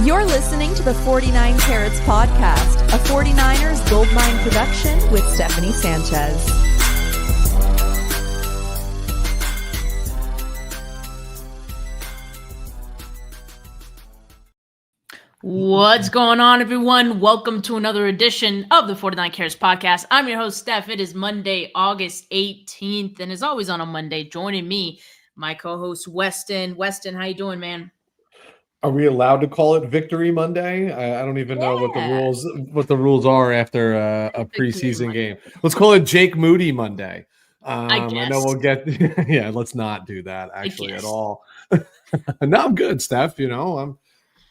You're listening to the 49 Carats Podcast, a 49ers Goldmine production with Stephanie Sanchez. What's going on, everyone? Welcome to another edition of the 49 Carats Podcast. I'm your host, Steph. It is Monday, August 18th, and as always on a Monday, joining me, my co-host, Weston. Weston, how you doing, man? Are we allowed to call it Victory Monday? I don't even know what the rules are after a preseason game. Let's call it Jake Moody Monday. I know we'll get yeah. Let's not do that actually at all. No, I'm good, Steph. You know,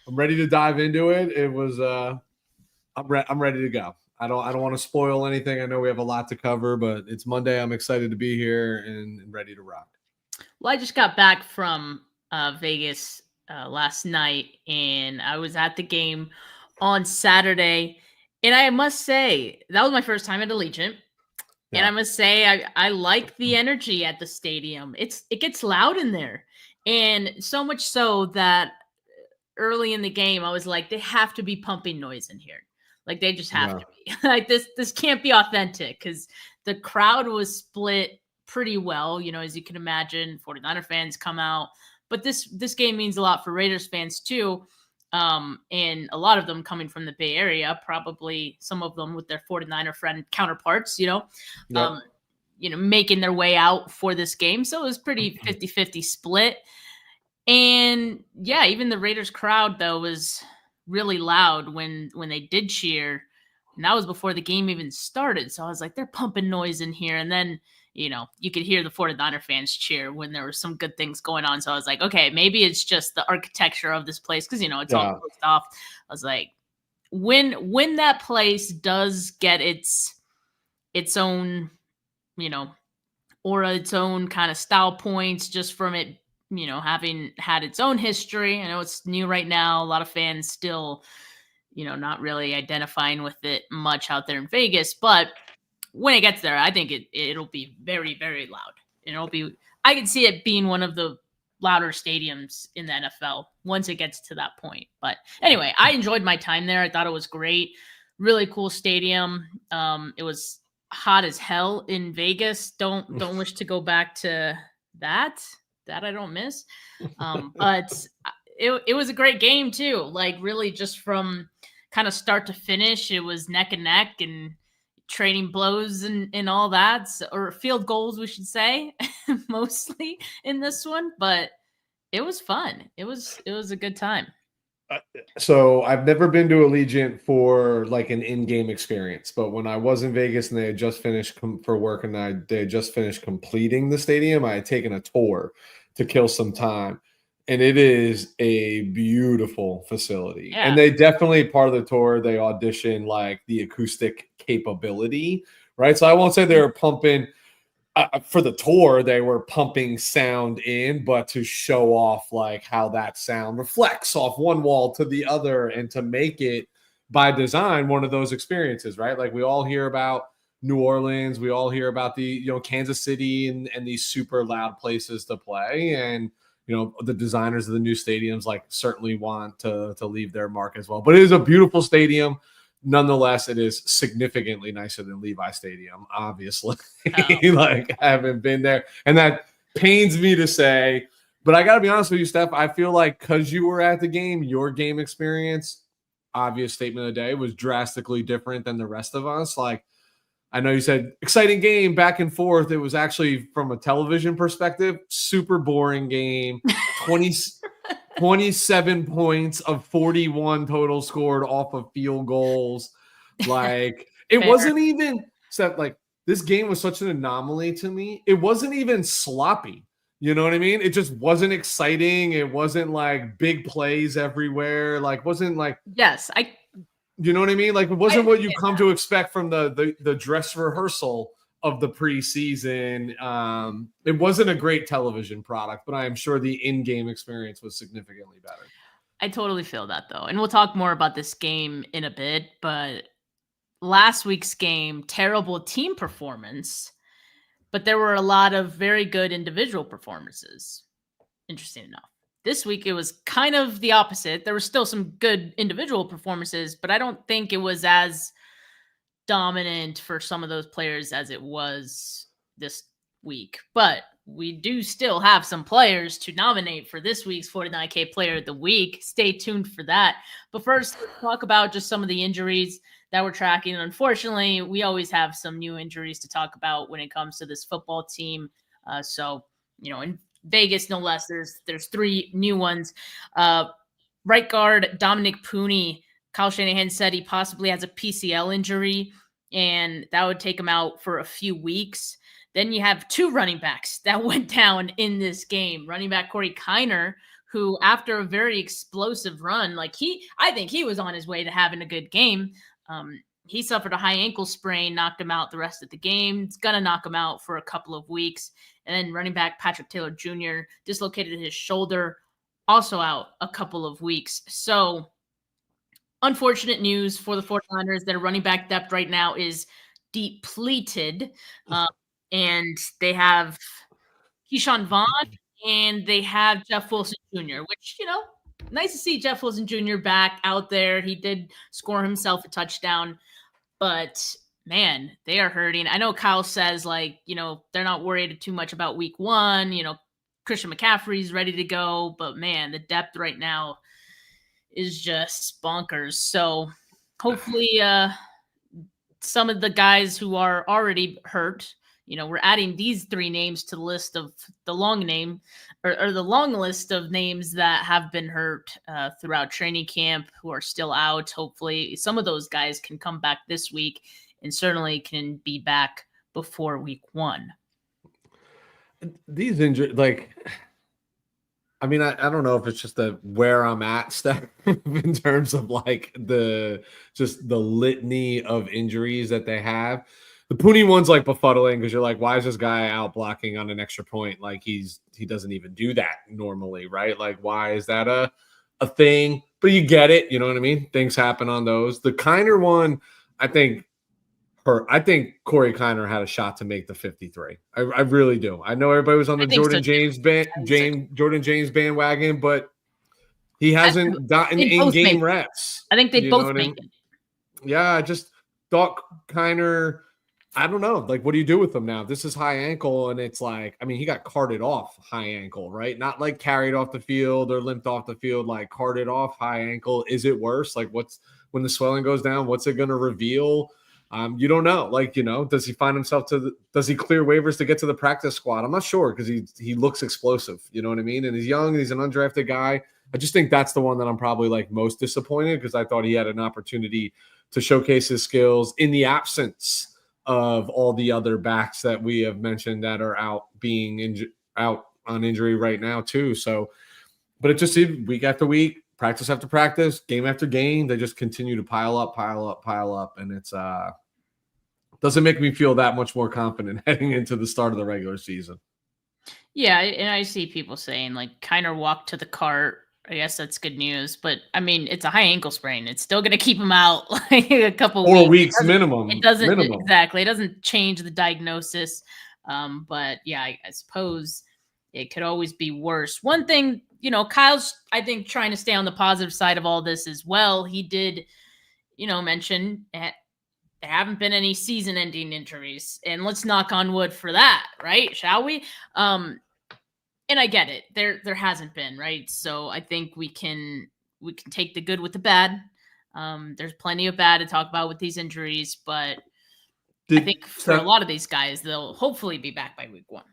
I'm ready to dive into it. It was I'm ready to go. I don't want to spoil anything. I know we have a lot to cover, but it's Monday. I'm excited to be here and ready to rock. Well, I just got back from Vegas last night, and I was at the game on Saturday, and I must say that was my first time at Allegiant. Yeah. And I must say I like the energy at the stadium. It gets loud in there, and so much so that early in the game I was like, they have to be pumping noise in here. Like they just have to be. Like this can't be authentic because the crowd was split pretty well. You know, as you can imagine, 49er fans come out. But this game means a lot for Raiders fans too, and a lot of them coming from the Bay Area, probably some of them with their 49er friend counterparts, making their way out for this game. So it was pretty 50-50 split. And yeah, even the Raiders crowd, though, was really loud when they did cheer. And that was before the game even started. So I was like, they're pumping noise in here. And then you could hear the 49er fans cheer when there were some good things going on. So I was like, okay, maybe it's just the architecture of this place because, it's all closed off. I was like, when that place does get its own, aura, its own kind of style points just from it, having had its own history. I know it's new right now. A lot of fans still, not really identifying with it much out there in Vegas, but when it gets there, I think it'll be very, very loud. And I can see it being one of the louder stadiums in the NFL once it gets to that point. But anyway, I enjoyed my time there. I thought it was great. Really cool stadium. It was hot as hell in Vegas. Don't wish to go back to that I don't miss. But it was a great game too. Like really just from kind of start to finish, it was neck and neck and trading blows and all that, or field goals, we should say, mostly in this one. But it was fun. It was a good time. So I've never been to Allegiant for like an in-game experience, but when I was in Vegas and they had just finished for work and they had just finished completing the stadium, I had taken a tour to kill some time. And it is a beautiful facility. Yeah. And they definitely, part of the tour, they audition like the acoustic capability, right? So I won't say they were pumping for the tour, they were pumping sound in, but to show off like how that sound reflects off one wall to the other and to make it by design one of those experiences, right? Like we all hear about New Orleans, we all hear about the, Kansas City and these super loud places to play. And the designers of the new stadiums like certainly want to leave their mark as well. But it is a beautiful stadium. Nonetheless, it is significantly nicer than Levi Stadium, obviously. Like I haven't been there. And that pains me to say. But I got to be honest with you, Steph. I feel like because you were at the game, your game experience, obvious statement of the day, was drastically different than the rest of us. Like, I know you said exciting game back and forth. It was actually, from a television perspective, super boring game. 27 points of 41 total scored off of field goals. Like it wasn't even except like this game was such an anomaly to me. It wasn't even sloppy. You know what I mean? It just wasn't exciting. It wasn't like big plays everywhere. Like wasn't like you know what I mean? Like it wasn't what you come to expect from the dress rehearsal of the preseason. It wasn't a great television product, but I am sure the in-game experience was significantly better. I totally feel that though. And we'll talk more about this game in a bit, but last week's game, terrible team performance, but there were a lot of very good individual performances. Interesting enough. This week, it was kind of the opposite. There were still some good individual performances, but I don't think it was as dominant for some of those players as it was this week. But we do still have some players to nominate for this week's 49K Player of the Week. Stay tuned for that. But first, let's talk about just some of the injuries that we're tracking. Unfortunately, we always have some new injuries to talk about when it comes to this football team. So, in Vegas, no less, there's 3 new ones. Right guard Dominic Pooney, Kyle Shanahan said he possibly has a PCL injury, and that would take him out for a few weeks. Then you have 2 running backs that went down in this game. Running back Corey Kiner, who after a very explosive run, I think he was on his way to having a good game. He suffered a high ankle sprain, knocked him out the rest of the game. It's going to knock him out for a couple of weeks. And then running back Patrick Taylor Jr. dislocated his shoulder, also out a couple of weeks. So unfortunate news for the 49ers. Their running back depth right now is depleted. And they have Keyshawn Vaughn and they have Jeff Wilson Jr., which, nice to see Jeff Wilson Jr. back out there. He did score himself a touchdown, but man, they are hurting. I know Kyle says they're not worried too much about week 1. Christian McCaffrey's ready to go, but man, the depth right now is just bonkers. So hopefully some of the guys who are already hurt, we're adding these 3 names to the list of the long name or the long list of names that have been hurt throughout training camp who are still out. Hopefully some of those guys can come back this week and certainly can be back before week 1. These injuries, I don't know if it's just where I'm at step in terms of the litany of injuries that they have. The Pooney one's befuddling because you're like, why is this guy out blocking on an extra point? He doesn't even do that normally, right? Why is that a thing? But you get it, you know what I mean? Things happen on those. The Kiner one, I think Corey Kiner had a shot to make the 53. I really do. I know everybody was on the Jordan James bandwagon, but he hasn't gotten in-game reps. I think they both make it. Yeah, I just thought Kiner, I don't know. What do you do with him now? This is high ankle, and it's he got carted off high ankle, right? Not carried off the field or limped off the field, carted off high ankle. Is it worse? What's when the swelling goes down? What's it going to reveal? You don't know. Does he find himself does he clear waivers to get to the practice squad? I'm not sure because he looks explosive. You know what I mean? And he's young. He's an undrafted guy. I just think that's the one that I'm probably most disappointed because I thought he had an opportunity to showcase his skills in the absence of all the other backs that we have mentioned that are out out on injury right now too. So, but it just seemed week after week, practice after practice, game after game, they just continue to pile up. And it's doesn't make me feel that much more confident heading into the start of the regular season. Yeah, and I see people saying Kiner walked to the cart. I guess that's good news, but it's a high ankle sprain. It's still going to keep him out a couple 4 weeks minimum. It doesn't exactly. It doesn't change the diagnosis. But yeah, I suppose it could always be worse. One thing, Kyle's, I think, trying to stay on the positive side of all this as well. He did, mention there haven't been any season-ending injuries, and let's knock on wood for that, right? Shall we? And I get it. There hasn't been, right? So I think we can take the good with the bad. There's plenty of bad to talk about with these injuries, but I think for a lot of these guys, they'll hopefully be back by week 1.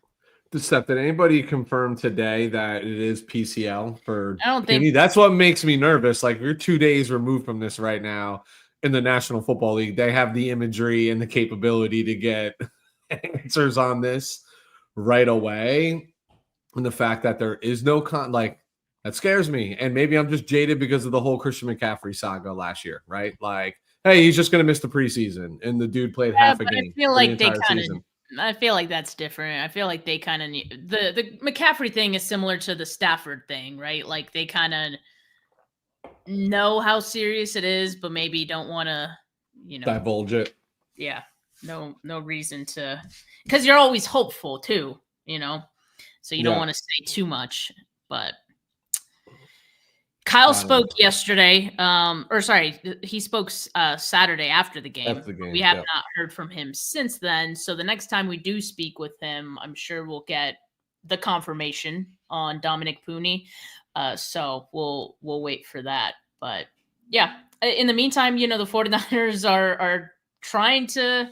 Steph, did anybody confirm today that it is PCL for I don't think that's what makes me nervous. We're 2 days removed from this right now in the National Football League. They have the imagery and the capability to get answers on this right away. And the fact that there is no that scares me. And maybe I'm just jaded because of the whole Christian McCaffrey saga last year, right? Hey, he's just going to miss the preseason. And the dude played half a game. I feel like they kind of, I feel like that's different. I feel like they kind of need the McCaffrey thing is similar to the Stafford thing, right? They kind of know how serious it is, but maybe don't want to, divulge it. Yeah. No reason to, because you're always hopeful too, so you don't want to say too much, but Kyle spoke yesterday, he spoke Saturday after the game. After the game, we have yeah. not heard from him since then. So the next time we do speak with him, I'm sure we'll get the confirmation on Dominic Pooney. So we'll wait for that. But yeah, in the meantime, the 49ers are trying to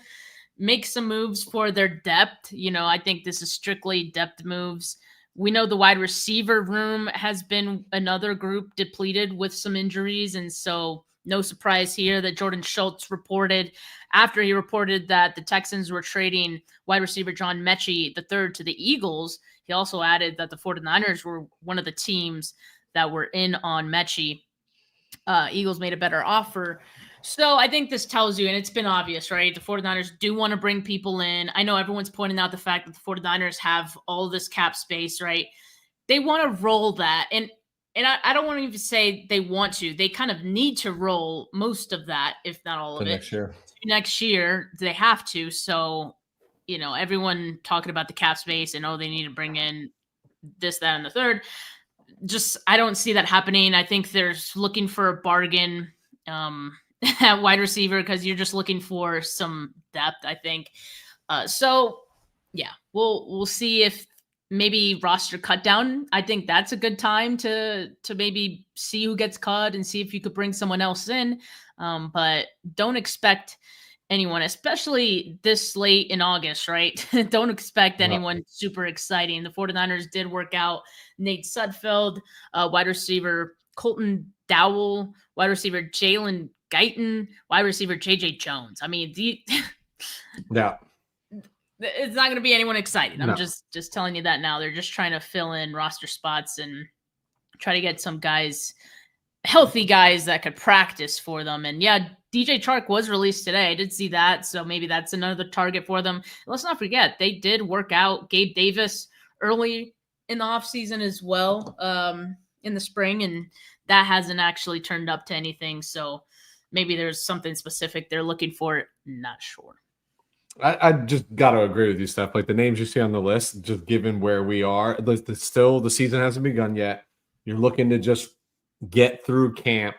make some moves for their depth. I think this is strictly depth moves. We know the wide receiver room has been another group depleted with some injuries. And so no surprise here that Jordan Schultz reported after he reported that the Texans were trading wide receiver John Mechie III to the Eagles. He also added that the 49ers were one of the teams that were in on Mechie. Eagles made a better offer. So I think this tells you, and it's been obvious, right? The 49ers do want to bring people in. I know everyone's pointing out the fact that the 49ers have all this cap space, right? They want to roll that. And I don't want to even say they want to. They kind of need to roll most of that, if not all of it. Next year, they have to. So, everyone talking about the cap space and, they need to bring in this, that, and the third. Just, I don't see that happening. I think they're looking for a bargain at wide receiver because you're just looking for some depth, I think. So, yeah, we'll see if maybe roster cut down. I think that's a good time to maybe see who gets cut and see if you could bring someone else in. But don't expect anyone, especially this late in August, right? Don't expect anyone super exciting. The 49ers did work out Nate Sudfeld, wide receiver Colton Dowell, wide receiver Jalen Guyton, wide receiver JJ Jones. I mean, yeah, it's not going to be anyone excited. I'm just telling you that now. They're just trying to fill in roster spots and try to get some guys, healthy guys that could practice for them. And yeah, DJ Chark was released today. I did see that. So maybe that's another target for them. Let's not forget, they did work out Gabe Davis early in the offseason as well, in the spring, and that hasn't actually turned up to anything. So maybe there's something specific they're looking for. Not sure. I just got to agree with you, Steph. Like the names you see on the list, just given where we are, still the season hasn't begun yet. You're looking to just get through camp.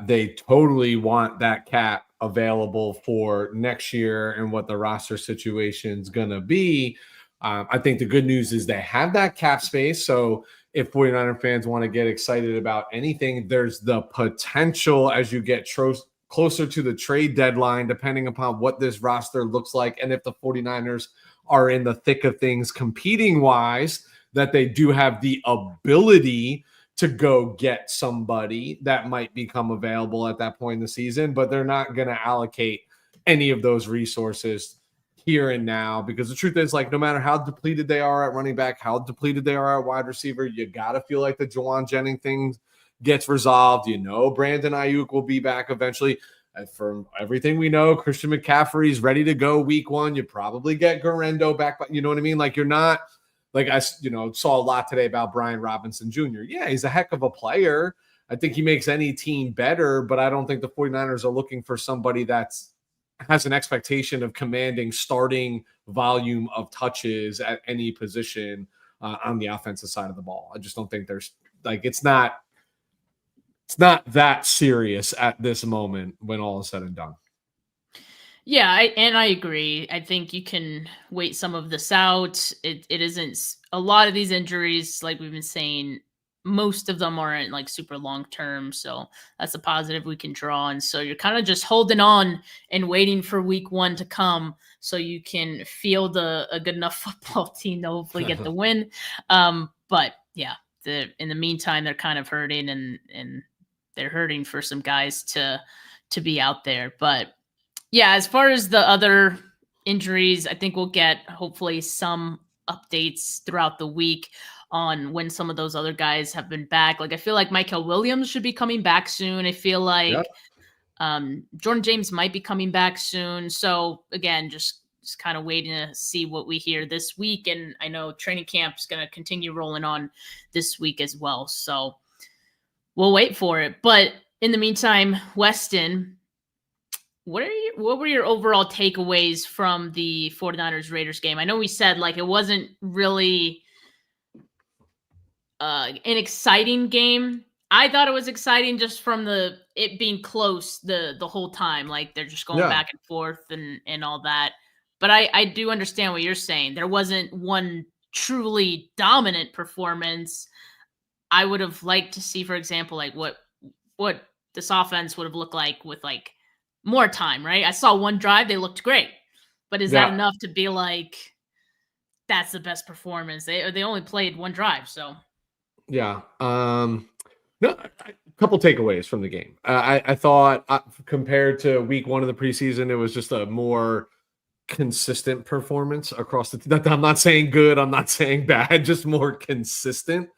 They totally want that cap available for next year and what the roster situation is going to be. I think the good news is they have that cap space. So if 49er fans want to get excited about anything, there's the potential as you get closer to the trade deadline, depending upon what this roster looks like. And if the 49ers are in the thick of things competing wise, that they do have the ability to go get somebody that might become available at that point in the season, but they're not going to allocate any of those resources here and now, because the truth is, like, no matter how depleted they are at running back, how depleted they are at wide receiver, you got to feel like the Jawan Jennings thing gets resolved. Brandon Ayuk will be back eventually. From everything we know, Christian McCaffrey's ready to go week 1. You probably get Garendo back, but you know what I mean? Like, you're not, like, I saw a lot today about Brian Robinson Jr. Yeah, he's a heck of a player. I think he makes any team better, but I don't think the 49ers are looking for somebody that's has an expectation of commanding starting volume of touches at any position on the offensive side of the ball. I just don't think there's it's not that serious at this moment when all is said and done. Yeah, I agree. I think you can wait some of this out. It isn't a lot of these injuries, like we've been saying, most of them aren't like super long term. So that's a positive we can draw. And so you're kind of just holding on and waiting for week 1 to come so you can field a good enough football team to hopefully get the win. But yeah, in the meantime, they're kind of hurting and they're hurting for some guys to be out there. But yeah, as far as the other injuries, I think we'll get hopefully some updates throughout the week on when some of those other guys have been back. Like, I feel like Michael Williams should be coming back soon. I feel like Jordan James might be coming back soon. So again, just kind of waiting to see what we hear this week. And I know training camp is going to continue rolling on this week as well. So we'll wait for it. But in the meantime, Weston, what were your overall takeaways from the 49ers Raiders game? I know we said like it wasn't really an exciting game. I thought it was exciting just from it being close the whole time. Like they're just going Yeah. back and forth and all that. But I do understand what you're saying. There wasn't one truly dominant performance. I would have liked to see, for example, like what this offense would have looked like with like more time, right? I saw one drive, they looked great. But is that Yeah. enough to be like that's the best performance? They only played one drive, so Yeah. No, a couple takeaways from the game. I thought compared to week 1 of the preseason, it was just a more consistent performance across the. I'm not saying good. I'm not saying bad. Just more consistent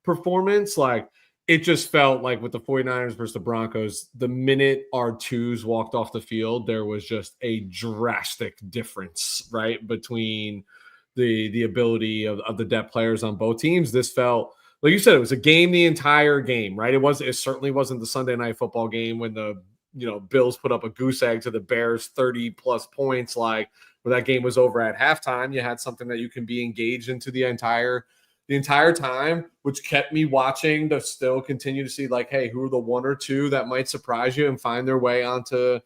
performance. Like it just felt like with the 49ers versus the Broncos, the minute our twos walked off the field, there was just a drastic difference, right, between the ability of the depth players on both teams. This felt like you said, it was a game the entire game, right? It certainly wasn't the Sunday night football game when the Bills put up a goose egg to the Bears 30 plus points, like when that game was over at halftime. You had something that you can be engaged into the entire time, which kept me watching to still continue to see like, hey, who are the one or two that might surprise you and find their way onto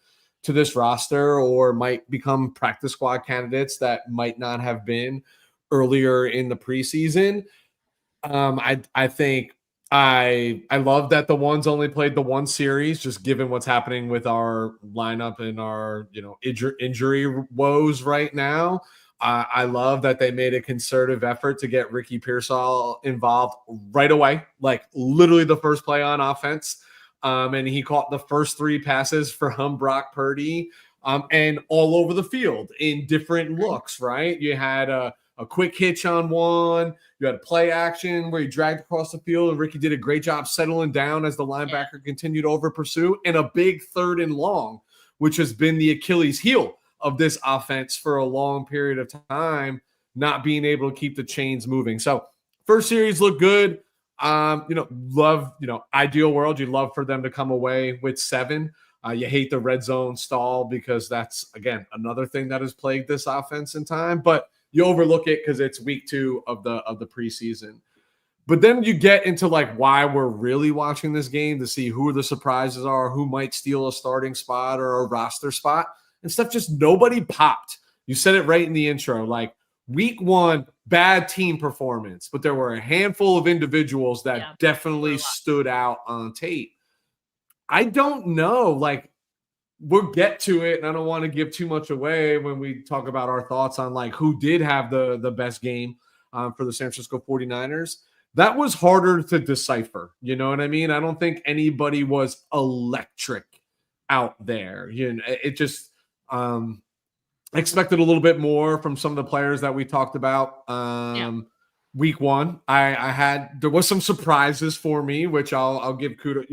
this roster or might become practice squad candidates that might not have been earlier in the preseason. I think I love that the ones only played the one series, just given what's happening with our lineup and our injury woes right now. I love that they made a concerted effort to get Ricky Pearsall involved right away, like literally the first play on offense. And he caught the first 3 passes from Brock Purdy and all over the field in different looks, right? You had a quick hitch on one. You had a play action where he dragged across the field, and Ricky did a great job settling down as the linebacker continued over pursuit, and a big 3rd and long, which has been the Achilles heel of this offense for a long period of time, not being able to keep the chains moving. So first series looked good. Love, ideal world, you love for them to come away with 7. You hate the red zone stall because that's, again, another thing that has plagued this offense in time, but you overlook it because it's week 2 of the preseason. But then you get into like why we're really watching this game to see who the surprises are, who might steal a starting spot or a roster spot and stuff. Just nobody popped. You said it right in the intro, like week 1, bad team performance, but there were a handful of individuals that definitely stood out on tape. I don't know, like we'll get to it, and I don't want to give too much away when we talk about our thoughts on like who did have the best game for the San Francisco 49ers. That was harder to decipher. You know what I mean? I don't think anybody was electric out there. It just expected a little bit more from some of the players that we talked about. Week 1, there was some surprises for me, which I'll give kudos,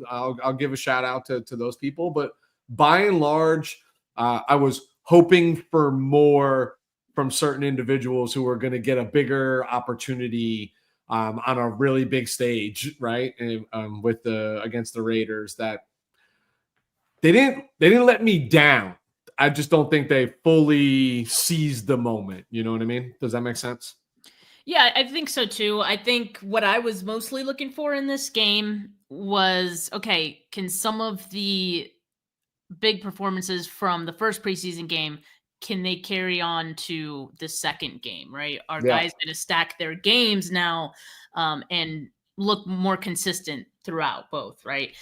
I'll give a shout out to those people. But by and large, I was hoping for more from certain individuals who were going to get a bigger opportunity on a really big stage, right? And against the Raiders, that they didn't let me down. I just don't think they fully seized the moment. You know what I mean? Does that make sense? Yeah, I think so too. I think what I was mostly looking for in this game was, okay, can some of the big performances from the first preseason game, can they carry on to the second game, right? Are guys going to stack their games now and look more consistent throughout both, right?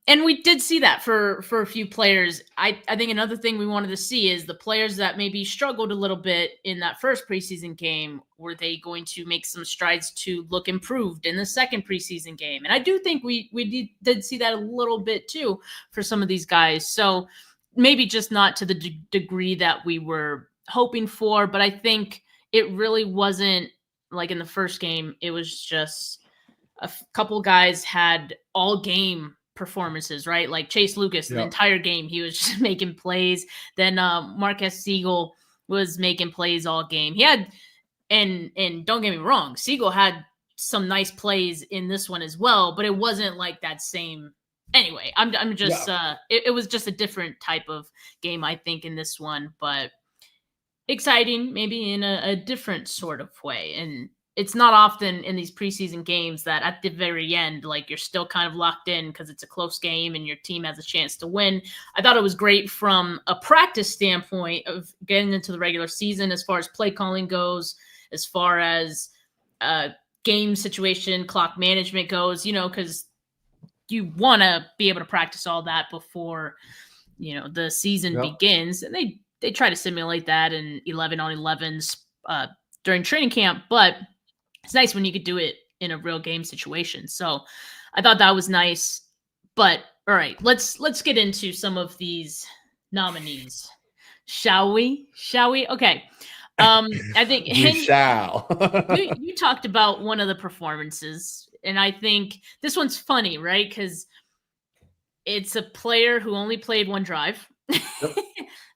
And we did see that for a few players. I think another thing we wanted to see is the players that maybe struggled a little bit in that first preseason game, were they going to make some strides to look improved in the second preseason game? And I do think we did see that a little bit too for some of these guys. So maybe just not to the degree that we were hoping for, but I think it really wasn't like in the first game. It was just a couple guys had all game performances, right? Like Chase Lucas, the entire game, he was just making plays. Then Marquez Siegel was making plays all game. He had, and don't get me wrong, Siegel had some nice plays in this one as well, but it wasn't like that same. Anyway, I'm just it was just a different type of game, I think, in this one, but exciting maybe in a different sort of way. And it's not often in these preseason games that at the very end, like, you're still kind of locked in because it's a close game and your team has a chance to win. I thought it was great from a practice standpoint of getting into the regular season as far as play calling goes, as far as game situation, clock management goes, because you want to be able to practice all that before, the season begins. And they try to simulate that in 11-on-11s during training camp, but it's nice when you could do it in a real game situation. So I thought that was nice. But all right, let's get into some of these nominees. Shall we? Okay. I think you shall. you talked about one of the performances, and I think this one's funny, right? Because it's a player who only played one drive. Yep.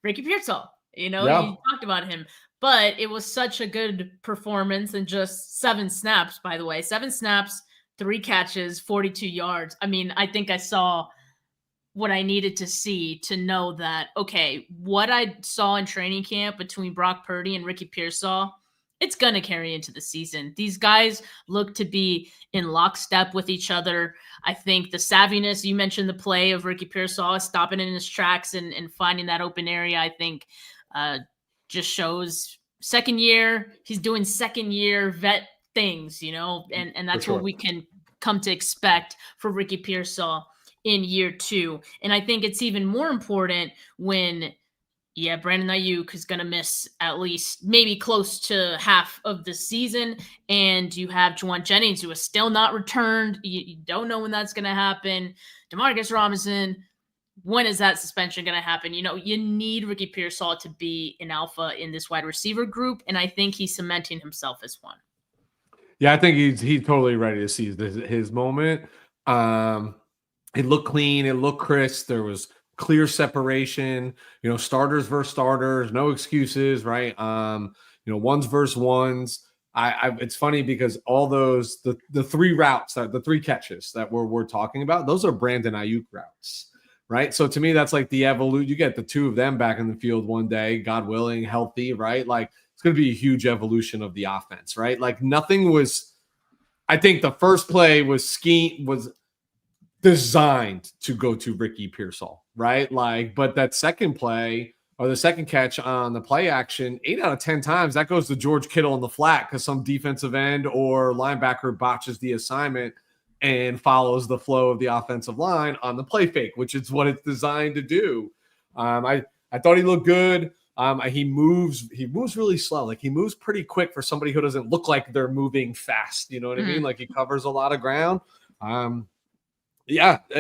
Ricky Pearsall. You talked about him. But it was such a good performance in just 7 snaps, by the way. 7 snaps, 3 catches, 42 yards. I mean, I think I saw what I needed to see to know that, okay, what I saw in training camp between Brock Purdy and Ricky Pearsall, it's going to carry into the season. These guys look to be in lockstep with each other. I think the savviness, you mentioned the play of Ricky Pearsall stopping in his tracks and finding that open area, I think just shows second year. He's doing second year vet things, and that's what we can come to expect for Ricky Pearsall in year 2. And I think it's even more important when, Brandon Ayuk is going to miss at least maybe close to half of the season. And you have Juwan Jennings, who is still not returned. You don't know when that's going to happen. DeMarcus Robinson, when is that suspension going to happen? You need Ricky Pearsall to be an alpha in this wide receiver group, and I think he's cementing himself as one. Yeah, I think he's totally ready to seize his moment. It looked clean. It looked crisp. There was clear separation. Starters versus starters. No excuses, right? Ones versus ones. It's funny because all those the 3 routes, the 3 catches that we're talking about, those are Brandon Ayuk routes. Right. So to me, that's like the evolution. You get the 2 of them back in the field one day, God willing, healthy, right? Like, it's going to be a huge evolution of the offense, right? Like, nothing was, I think the first play was designed to go to Ricky Pearsall, right? Like, but that second play or the second catch on the play action, 8 out of 10 times that goes to George Kittle in the flat because some defensive end or linebacker botches the assignment and follows the flow of the offensive line on the play fake, which is what it's designed to do. I thought he looked good. He moves really slow. Like, he moves pretty quick for somebody who doesn't look like they're moving fast. You know what I mean? Like, he covers a lot of ground. Again,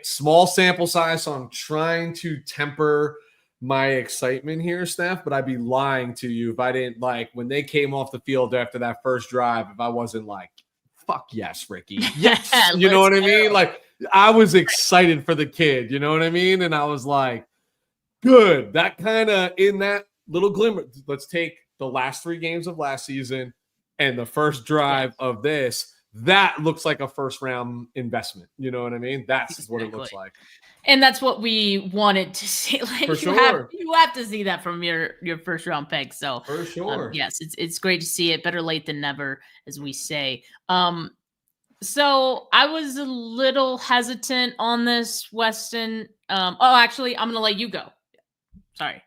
small sample size, so I'm trying to temper my excitement here, Steph, but I'd be lying to you if I didn't, like, when they came off the field after that first drive, if I wasn't like, fuck yes, Ricky. Yes. You know what I mean? Like, I was excited for the kid. You know what I mean? And I was like, good. That kind of, in that little glimmer, let's take the last 3 games of last season and the first drive of this. That looks like a first round investment. You know what I mean? That's what it looks like. And that's what we wanted to see. Like, for sure. You have to see that from your first round pick. So for sure. Yes, it's great to see it. Better late than never, as we say. So I was a little hesitant on this, Weston. Actually, I'm gonna let you go. Sorry.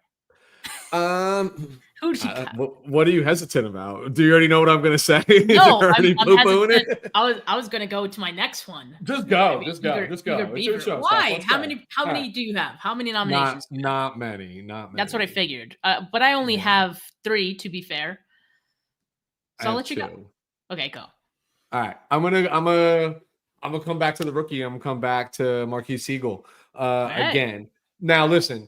Who do you got? What are you hesitant about? Do you already know what I'm going to say? No, I'm hesitant. I was going to go to my next one. Just go. Just go. It's your show. Why? How many do you have? How many nominations? Not many. That's what I figured. But I only have 3, to be fair. So I'll let you go. Okay, go. All right. I'm gonna come back to the rookie. I'm gonna come back to Marquise Siegel again. Now listen.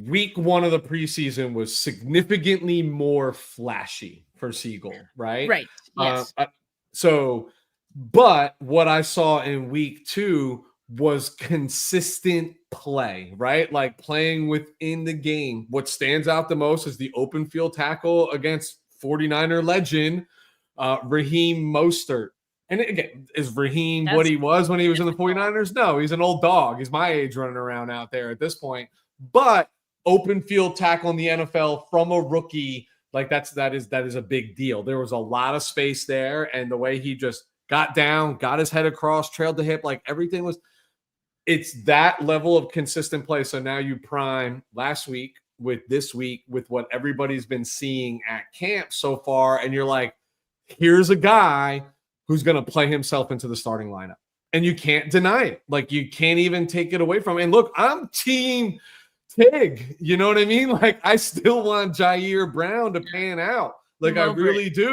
Week 1 of the preseason was significantly more flashy for Siegel, right? Right. Yes. But what I saw in week 2 was consistent play, right? Like, playing within the game. What stands out the most is the open field tackle against 49er legend, Raheem Mostert. And again, is Raheem what he was when he was in the 49ers? No, he's an old dog. He's my age running around out there at this point. But open field tackle in the NFL from a rookie Like that is a big deal. There was a lot of space there, and the way he just got down, got his head across, trailed the hip, like everything was. It's that level of consistent play. So now you prime last week with this week with what everybody's been seeing at camp so far, and you're like, here's a guy who's going to play himself into the starting lineup, and you can't deny it. Like you can't even take it away from him. And look, I'm team Tig. You know what I mean? Like I still want Jair Brown to pan out. Like I really do.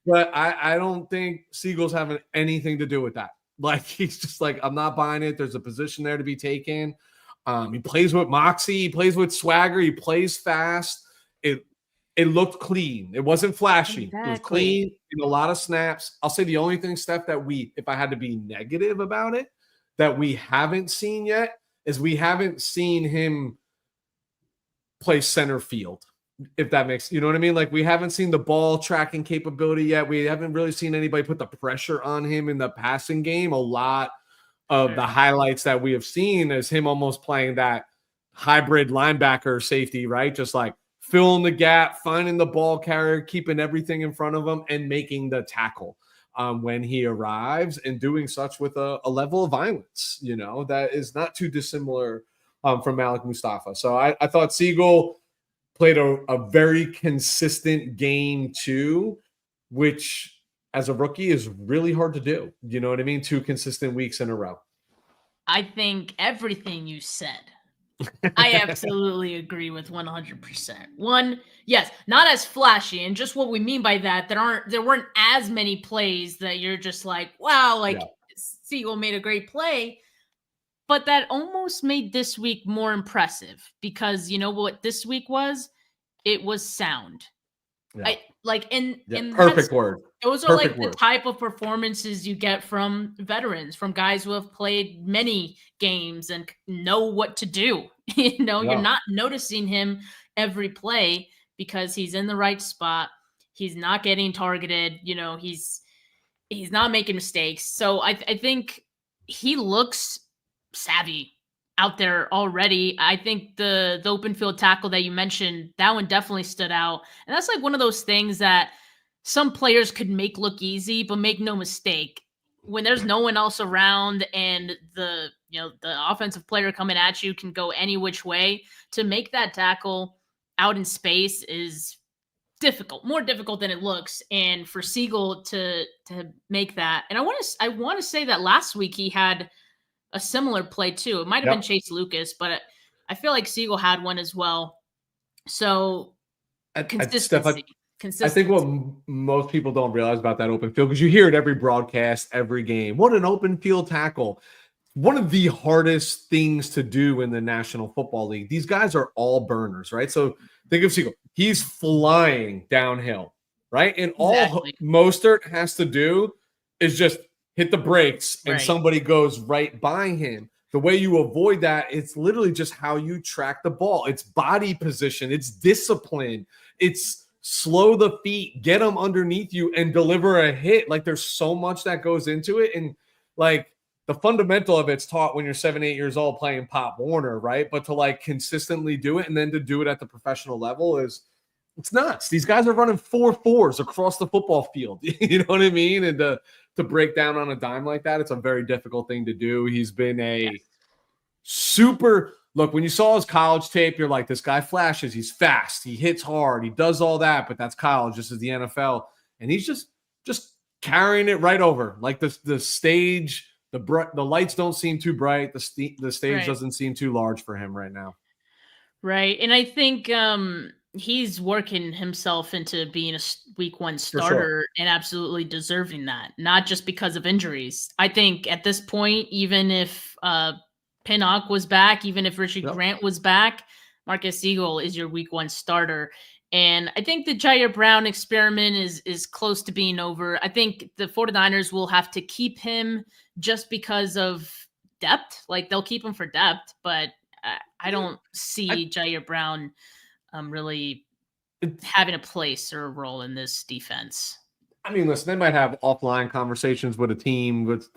But I don't think Siegel's having anything to do with that. Like he's just like, I'm not buying it. There's a position there to be taken. He plays with moxie. He plays with swagger. He plays fast. It looked clean. It wasn't flashy. Exactly. It was clean in a lot of snaps. I'll say the only thing, Steph, that if I had to be negative about it, that we haven't seen yet is we haven't seen him play center field. If that makes, you know what I mean? Like we haven't seen the ball tracking capability yet. We haven't really seen anybody put the pressure on him in the passing game. A lot of the highlights that we have seen is him almost playing that hybrid linebacker safety, right? Just like filling the gap, finding the ball carrier, keeping everything in front of him and making the tackle when he arrives and doing such with a level of violence, you know, that is not too dissimilar from Malik Mustafa. So I thought Siegel played a very consistent game too, which as a rookie is really hard to do. You know what I mean? 2 consistent weeks in a row. I think everything you said, I absolutely agree with 100%. One, yes, not as flashy, and just what we mean by that, there weren't as many plays that you're just like, wow, like Siegel made a great play. But that almost made this week more impressive because you know what this week was? It was sound. Yeah. Perfect word. Those are like the type of performances you get from veterans, from guys who have played many games and know what to do. You know, you're not noticing him every play because he's in the right spot. He's not getting targeted. You know, he's not making mistakes. So I think he looks savvy out there already. I think the open field tackle that you mentioned, that one definitely stood out. And that's like one of those things that some players could make look easy, but make no mistake. When there's no one else around and the offensive player coming at you can go any which way, to make that tackle out in space is difficult, more difficult than it looks. And for Siegel to make that, and I want to say that last week he had a similar play too. It might have been Chase Lucas, but I feel like Siegel had one as well. So consistency. I think what most people don't realize about that open field, because you hear it every broadcast, every game. What an open field tackle. One of the hardest things to do in the National Football League. These guys are all burners, right? So think of Siegel. He's flying downhill, right? And all Mostert has to do is just hit the brakes and somebody goes right by him. The way you avoid that, it's literally just how you track the ball. It's body position. It's discipline. It's slow the feet, get them underneath you and deliver a hit. Like there's so much that goes into it. And like the fundamental of it's taught when you're 7, 8 years old playing Pop Warner, right? But to like consistently do it and then to do it at the professional level it's nuts. These guys are running 4.4s across the football field. You know what I mean? And to break down on a dime like that, it's a very difficult thing to do. He's been a super look. When you saw his college tape, you're like, this guy flashes. He's fast. He hits hard. He does all that, but that's college. This is the NFL, and he's just carrying it right over. Like the stage, the lights don't seem too bright. The stage doesn't seem too large for him right now. Right, and I think he's working himself into being a week 1 starter and absolutely deserving that, not just because of injuries. I think at this point, even if Pinnock was back, even if Richie Grant was back, Marcus Siegel is your week 1 starter. And I think the Jair Brown experiment is close to being over. I think the 49ers will have to keep him just because of depth. Like they'll keep him for depth, but I don't see Jair Brown really having a place or a role in this defense. I mean, listen, they might have offline conversations with a team with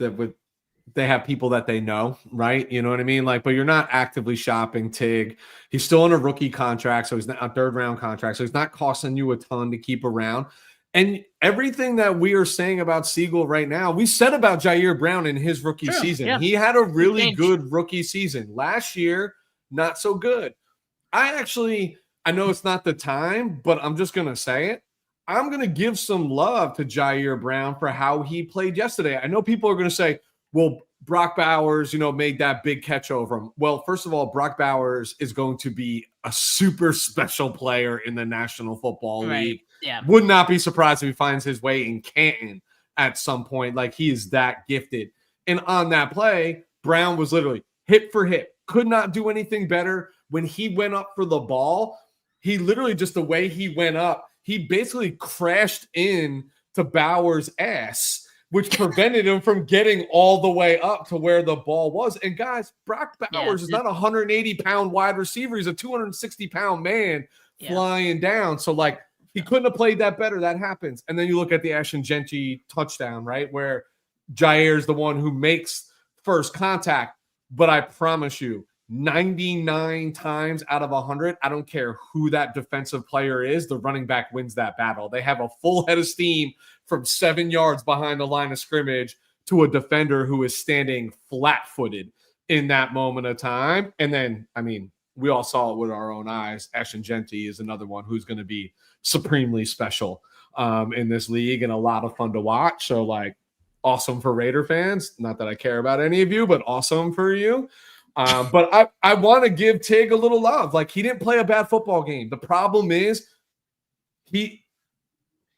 they have people that they know, right? You know what I mean? Like, but you're not actively shopping Tig. He's still on a rookie contract, so he's not a third-round contract, so he's not costing you a ton to keep around. And everything that we are saying about Siegel right now, we said about Jair Brown in his rookie season. Yeah. He had a really good rookie season. Last year, not so good. I know it's not the time, but I'm just going to say it. I'm going to give some love to Jair Brown for how he played yesterday. I know people are going to say, well, Brock Bowers, made that big catch over him. Well, first of all, Brock Bowers is going to be a super special player in the National Football League. Yeah. Would not be surprised if he finds his way in Canton at some point. Like, he is that gifted. And on that play, Brown was literally hit for hit. Could not do anything better. When he went up for the ball, he literally, just the way he went up, he basically crashed in to Bauer's ass, which prevented him from getting all the way up to where the ball was. And guys, Brock Bowers is not a 180-pound wide receiver. He's a 260-pound man flying down. So, like, he couldn't have played that better. That happens. And then you look at the Ashton Genty touchdown, right, where Jair is the one who makes first contact. But I promise you, 99 times out of 100, I don't care who that defensive player is, the running back wins that battle. They have a full head of steam from 7 yards behind the line of scrimmage to a defender who is standing flat-footed in that moment of time. And then, I mean, we all saw it with our own eyes. Ashton Genty is another one who's going to be supremely special in this league and a lot of fun to watch. So, like, awesome for Raider fans. Not that I care about any of you, but awesome for you. But I want to give Tig a little love. Like, he didn't play a bad football game. The problem is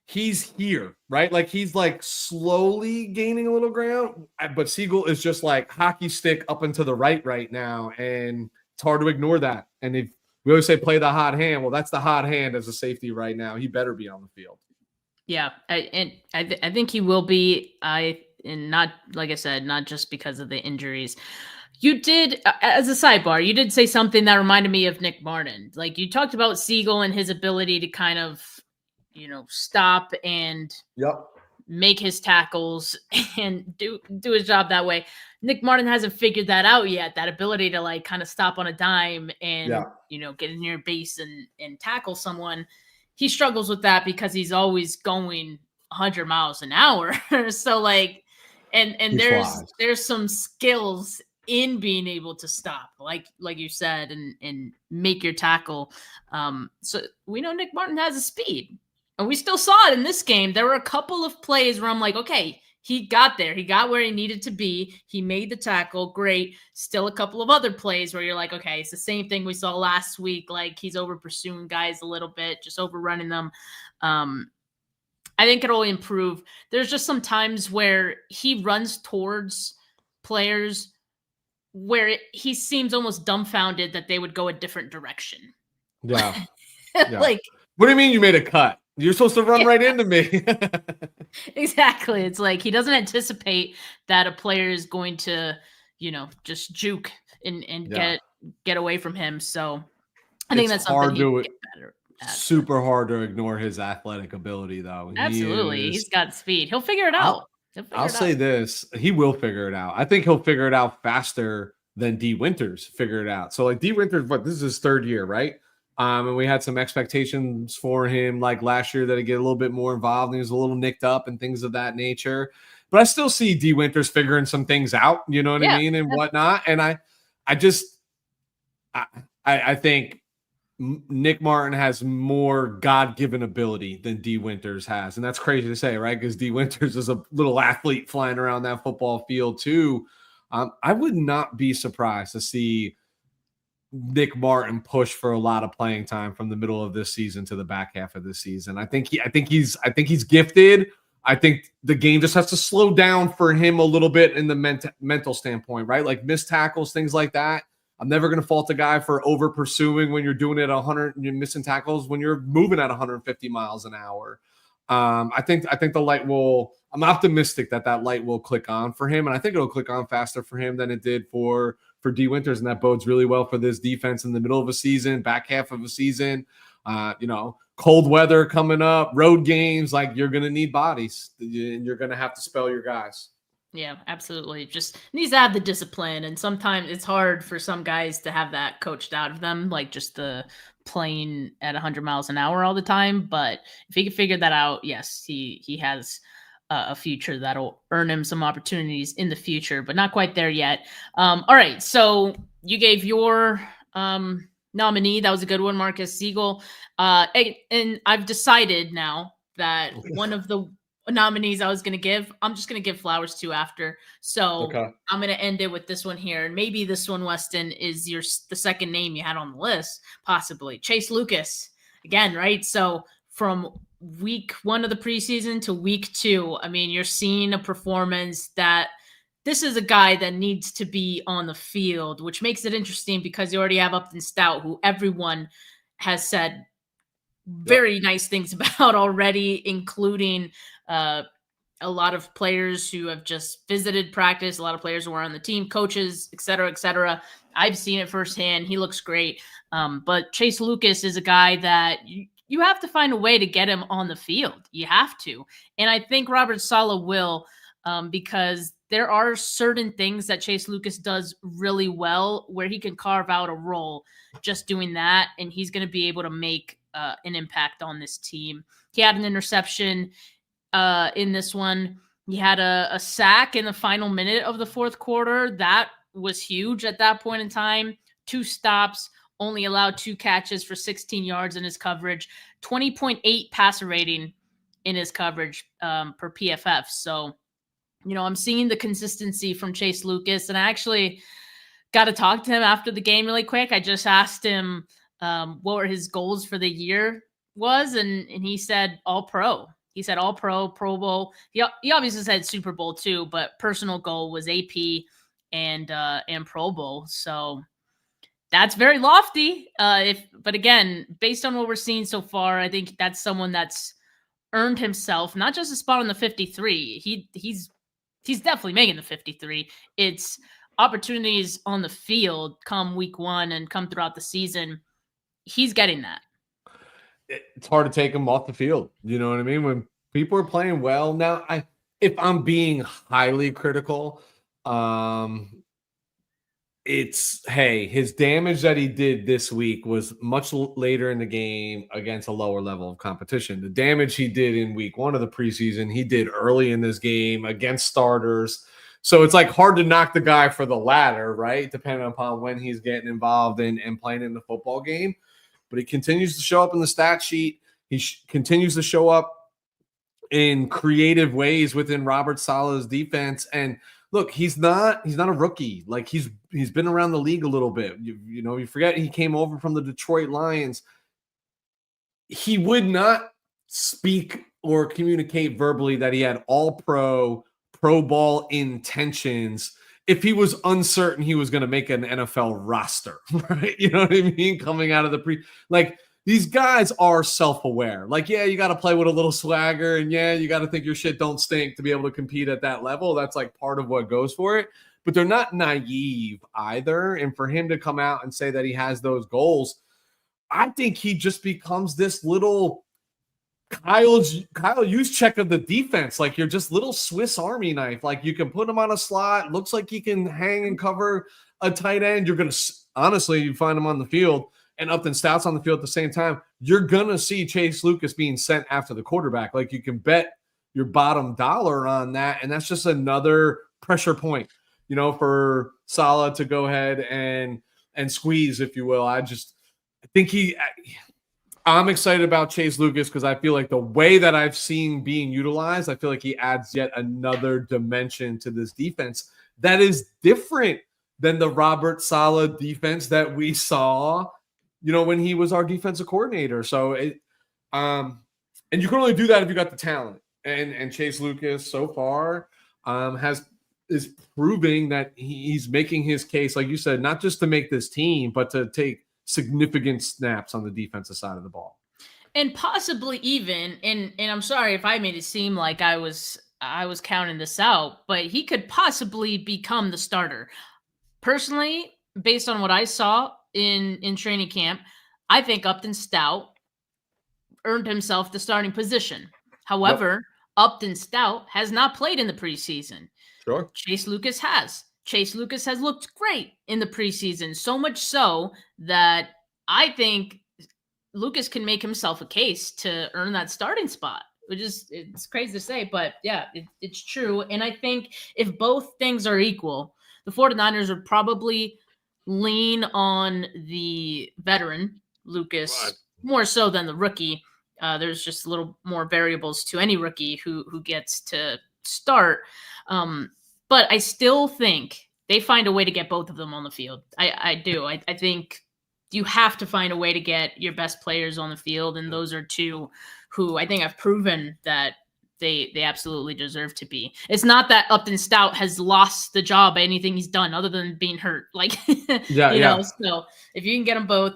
he's here, right? Like, he's like slowly gaining a little ground, but Siegel is just like hockey stick up and to the right now. And it's hard to ignore that. And if we always say play the hot hand, well, that's the hot hand as a safety right now. He better be on the field. Yeah. I think he will be. And not, like I said, not just because of the injuries. You did, as a sidebar, you did say something that reminded me of Nick Martin. Like, you talked about Siegel and his ability to kind of, stop and make his tackles and do his job that way. Nick Martin hasn't figured that out yet, that ability to, like, kind of stop on a dime and, get in your base and tackle someone. He struggles with that because he's always going 100 miles an hour. So, like, and there's some skills in being able to stop, like you said, and make your tackle. So we know Nick Martin has a speed, and we still saw it in this game. There were a couple of plays where I'm like, okay, he got there. He got where he needed to be. He made the tackle. Great. Still a couple of other plays where you're like, okay, it's the same thing we saw last week. Like, he's over pursuing guys a little bit, just overrunning them. I think it'll improve. There's just some times where he runs towards players where he seems almost dumbfounded that they would go a different direction. Yeah. Like, what do you mean you made a cut? You're supposed to run right into me. Exactly. It's like he doesn't anticipate that a player is going to, just juke and get away from him. So I think that's something he can get better at. Super hard to ignore his athletic ability, though. Absolutely. He's got speed. He'll figure it out. I'll say this. He will figure it out. I think he'll figure it out faster than D. Winters figured it out. So, like, D. Winters, this is his third year, right? And we had some expectations for him, like last year, that he'd get a little bit more involved. And he was a little nicked up and things of that nature. But I still see D. Winters figuring some things out, you know what I mean, and whatnot. And I think Nick Martin has more God-given ability than D. Winters has. And that's crazy to say, right? Because D. Winters is a little athlete flying around that football field too. I would not be surprised to see Nick Martin push for a lot of playing time from the middle of this season to the back half of this season. I think he's gifted. I think the game just has to slow down for him a little bit in the mental standpoint, right? Like missed tackles, things like that. I'm never going to fault a guy for over pursuing when you're doing it at 100 and you're missing tackles when you're moving at 150 miles an hour. I think the light will. I'm optimistic that light will click on for him, and I think it'll click on faster for him than it did for D. Winters, and that bodes really well for this defense in the middle of a season, back half of a season. Cold weather coming up, road games. Like, you're going to need bodies, and you're going to have to spell your guys. Yeah, absolutely. Just needs to have the discipline. And sometimes it's hard for some guys to have that coached out of them, like just the playing at 100 miles an hour all the time. But if he can figure that out, yes, he has a future that'll earn him some opportunities in the future, but not quite there yet. All right. So you gave your nominee. That was a good one, Marcus Siegel. And I've decided now that one of the nominees I was going to give, I'm just going to give flowers to after. So Okay. I'm going to end it with this one here. And maybe this one, Weston, is the second name you had on the list, possibly. Chase Lucas. Again, right? So from week 1 of the preseason to week 2, I mean, you're seeing a performance that this is a guy that needs to be on the field, which makes it interesting because you already have Upton Stout, who everyone has said very nice things about already, including a lot of players who have just visited practice, a lot of players who are on the team, coaches, et cetera, et cetera. I've seen it firsthand. He looks great. But Chase Lucas is a guy that you have to find a way to get him on the field. You have to. And I think Robert Saleh will, because there are certain things that Chase Lucas does really well where he can carve out a role just doing that. And he's going to be able to make an impact on this team. He had an interception in this one. He had a sack in the final minute of the fourth quarter. That was huge at that point in time. 2 stops, only allowed 2 catches for 16 yards in his coverage, 20.8 passer rating in his coverage per PFF. So, I'm seeing the consistency from Chase Lucas, and I actually got to talk to him after the game really quick. I just asked him what were his goals for the year was, and he said all pro. He said all pro, Pro Bowl. He obviously said Super Bowl too, but personal goal was AP and Pro Bowl. So that's very lofty. But again, based on what we're seeing so far, I think that's someone that's earned himself not just a spot on the 53. He's definitely making the 53. It's opportunities on the field come week 1 and come throughout the season. He's getting that. It's hard to take him off the field. You know what I mean? When people are playing well now, if I'm being highly critical, his damage that he did this week was much later in the game against a lower level of competition. The damage he did in week 1 of the preseason, he did early in this game against starters. So it's like hard to knock the guy for the latter, right? Depending upon when he's getting involved and playing in the football game. But he continues to show up in the stat sheet. He continues to show up in creative ways within Robert Saleh's defense. And look, he's not a rookie. Like he's been around the league a little bit. You forget he came over from the Detroit Lions. He would not speak or communicate verbally that he had all pro ball intentions if he was uncertain he was going to make an NFL roster, right? You know what I mean? Coming out of the these guys are self-aware. Like, yeah, you got to play with a little swagger, and yeah, you got to think your shit don't stink to be able to compete at that level. That's like part of what goes for it. But they're not naive either. And for him to come out and say that he has those goals, I think he just becomes this little Kyle Juszczyk of the defense. Like you're just little Swiss Army knife. Like you can put him on a slot. Looks like he can hang and cover a tight end. You're going to, honestly, you find him on the field and Upton Stout's on the field at the same time. You're going to see Chase Lucas being sent after the quarterback. Like you can bet your bottom dollar on that. And that's just another pressure point, for Saleh to go ahead and squeeze, if you will. I think I'm excited about Chase Lucas because I feel like the way that I've seen being utilized, I feel like he adds yet another dimension to this defense that is different than the Robert Saleh defense that we saw, when he was our defensive coordinator. So and you can only do that if you got the talent. And Chase Lucas so far is proving that he's making his case, like you said, not just to make this team, but to take significant snaps on the defensive side of the ball. And possibly even, and I'm sorry if I made it seem like I was counting this out, but he could possibly become the starter. Personally, based on what I saw in training camp, I think Upton Stout earned himself the starting position. However, Upton Stout has not played in the preseason. Sure. Chase Lucas has. Chase Lucas has looked great in the preseason, so much so that I think Lucas can make himself a case to earn that starting spot, which is, it's crazy to say, but yeah, it's true. And I think if both things are equal, the 49ers would probably lean on the veteran, Lucas, Right. more so than the rookie. There's just a little more variables to any rookie who gets to start. But I still think they find a way to get both of them on the field. I do. I think you have to find a way to get your best players on the field, and those are two who I think have proven that they absolutely deserve to be. It's not that Upton Stout has lost the job by anything he's done other than being hurt. Like, Yeah. So if you can get them both,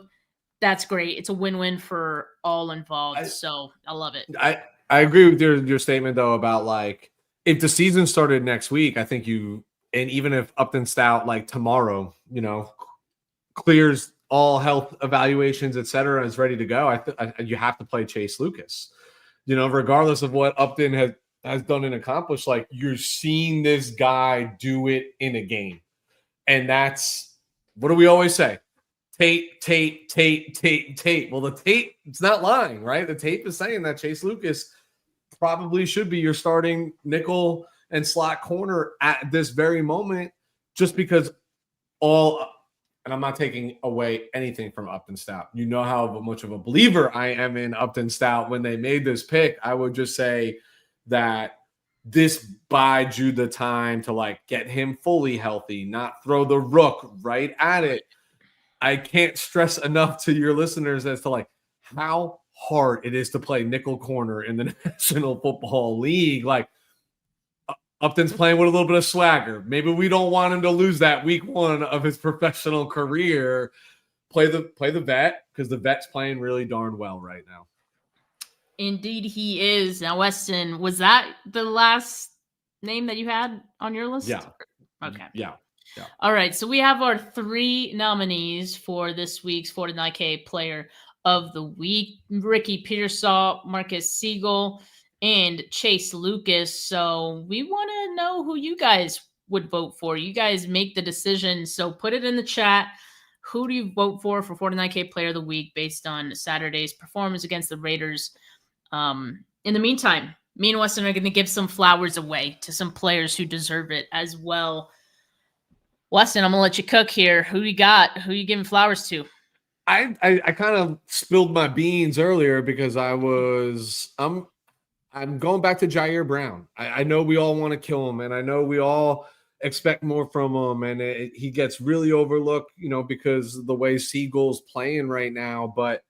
that's great. It's a win-win for all involved. So I love it. I agree with your statement though about like if the season started next week, I think and even if Upton Stout like tomorrow, clears all health evaluations, etc., is ready to go, you have to play Chase Lucas. Regardless of what Upton has done and accomplished, like you're seeing this guy do it in a game. And that's, what do we always say? Tape. Well, the tape, it's not lying, right? The tape is saying that Chase Lucas probably should be your starting nickel and slot corner at this very moment, just because and I'm not taking away anything from Upton Stout. You know how much of a believer I am in Upton Stout. When they made this pick, I would just say that this buys you the time to like get him fully healthy, not throw the rook right at it. I can't stress enough to your listeners as to like how hard it is to play nickel corner in the National Football League. Like Upton's playing with a little bit of swagger. Maybe we don't want him to lose that week one of his professional career. Play the vet, because the vet's playing really darn well right now. Indeed, he is. Now, Weston, was that the last name that you had on your list? Yeah. Okay. Yeah. All right. So we have our 3 nominees for this week's 49K Player of the Week: Ricky Pearsall, Marcus Siegel, and Chase Lucas. So we want to know who you guys would vote for. You guys make the decision. So put it in the chat. Who do you vote for 49K Player of the Week based on Saturday's performance against the Raiders? In the meantime, me and Weston are going to give some flowers away to some players who deserve it as well. Weston, I'm going to let you cook here. Who you got? Who you giving flowers to? I kind of spilled my beans earlier because I'm going back to Jair Brown. I know we all want to kill him, and I know we all expect more from him, and he gets really overlooked, because of the way Siegel's playing right now. But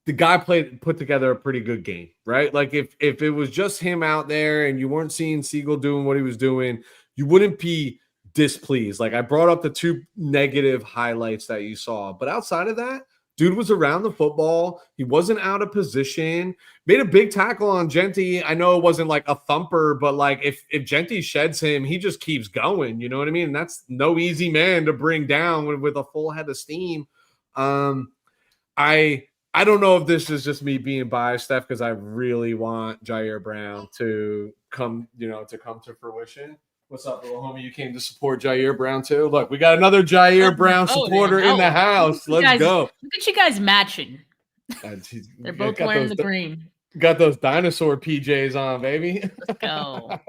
the guy put together a pretty good game, right? Like if it was just him out there and you weren't seeing Siegel doing what he was doing, you wouldn't be displeased. Like I brought up the 2 negative highlights that you saw, but outside of that, dude was around the football. He wasn't out of position. Made a big tackle on Genty. I know it wasn't like a thumper, but like if Genty sheds him, he just keeps going. You know what I mean? And that's no easy man to bring down with a full head of steam. I don't know if this is just me being biased, Steph, because I really want Jair Brown to come to fruition. What's up, little homie? You came to support Jair Brown too? Look, we got another Jair Brown supporter in the house. Let's go. Look at you guys matching. They're both wearing the green. Got those dinosaur PJs on, baby. Let's go.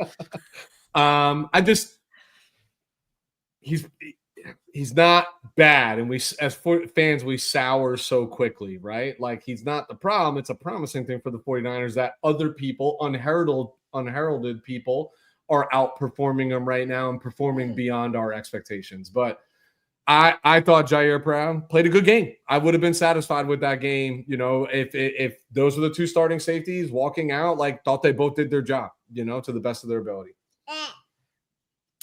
He's not bad, and we as fans we sour so quickly, right? Like he's not the problem. It's a promising thing for the 49ers that other people, unheralded people, are outperforming them right now and performing beyond our expectations. But I thought Jair Brown played a good game. I would have been satisfied with that game, if those were the 2 starting safeties walking out, like thought they both did their job, to the best of their ability.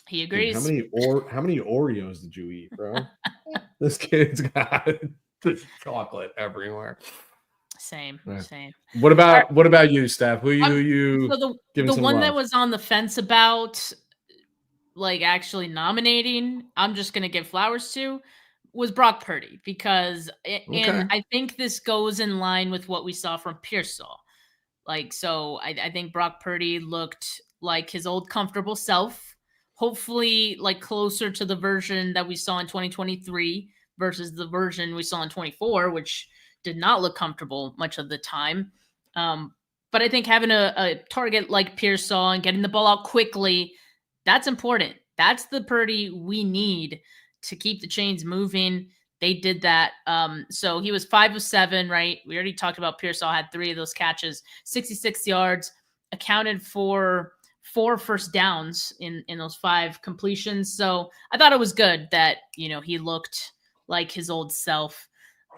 He agrees. Dude, how many Oreos did you eat, bro? This kid's got chocolate everywhere. Same. What about you, Steph? Who you? So the one that was on the fence about like actually nominating, I'm just gonna give flowers to, was Brock Purdy, because and I think this goes in line with what we saw from Pearsall. So I think Brock Purdy looked like his old comfortable self, hopefully like closer to the version that we saw in 2023 versus the version we saw in 24, which did not look comfortable much of the time. But I think having a target like Pearsall and getting the ball out quickly, that's important. That's the Purdy we need to keep the chains moving. They did that. So he was 5 of 7, right? We already talked about Pearsall had 3 of those catches, 66 yards, accounted for 4 first downs in those 5 completions. So I thought it was good that, he looked like his old self.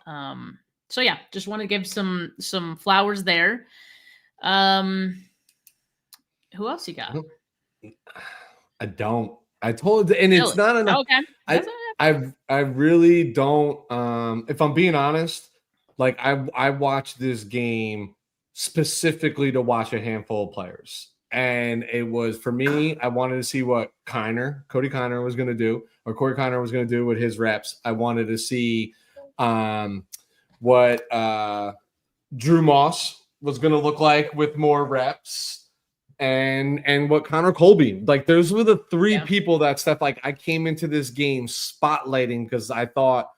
So yeah, just want to give some flowers there. Who else you got? I don't. I told you, and it's Really? not enough. Okay. I really don't. If I'm being honest, like I watched this game specifically to watch a handful of players, and it was for me. I wanted to see what Cody Kiner was going to do, or Corey Kiner was going to do with his reps. I wanted to see what Drew Moss was going to look like with more reps. And what Connor Colby, like those were the 3 people that Steph, like I came into this game spotlighting because I thought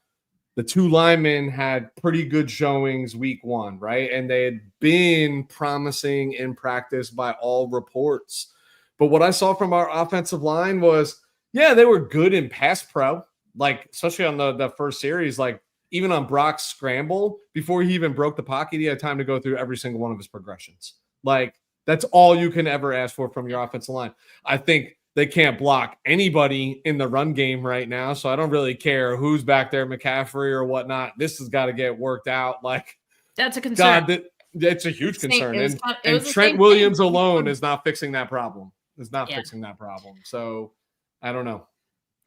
the 2 linemen had pretty good showings week 1, right? And they had been promising in practice by all reports. But what I saw from our offensive line was, they were good in pass pro, like especially on the first series, like even on Brock's scramble, before he even broke the pocket, he had time to go through every single one of his progressions. Like, that's all you can ever ask for from your offensive line. I think they can't block anybody in the run game right now, so I don't really care who's back there, McCaffrey or whatnot. This has got to get worked out. Like, that's a concern. God, it's a huge concern. And Trent Trent Williams alone is not fixing that problem. Fixing that problem. So I don't know.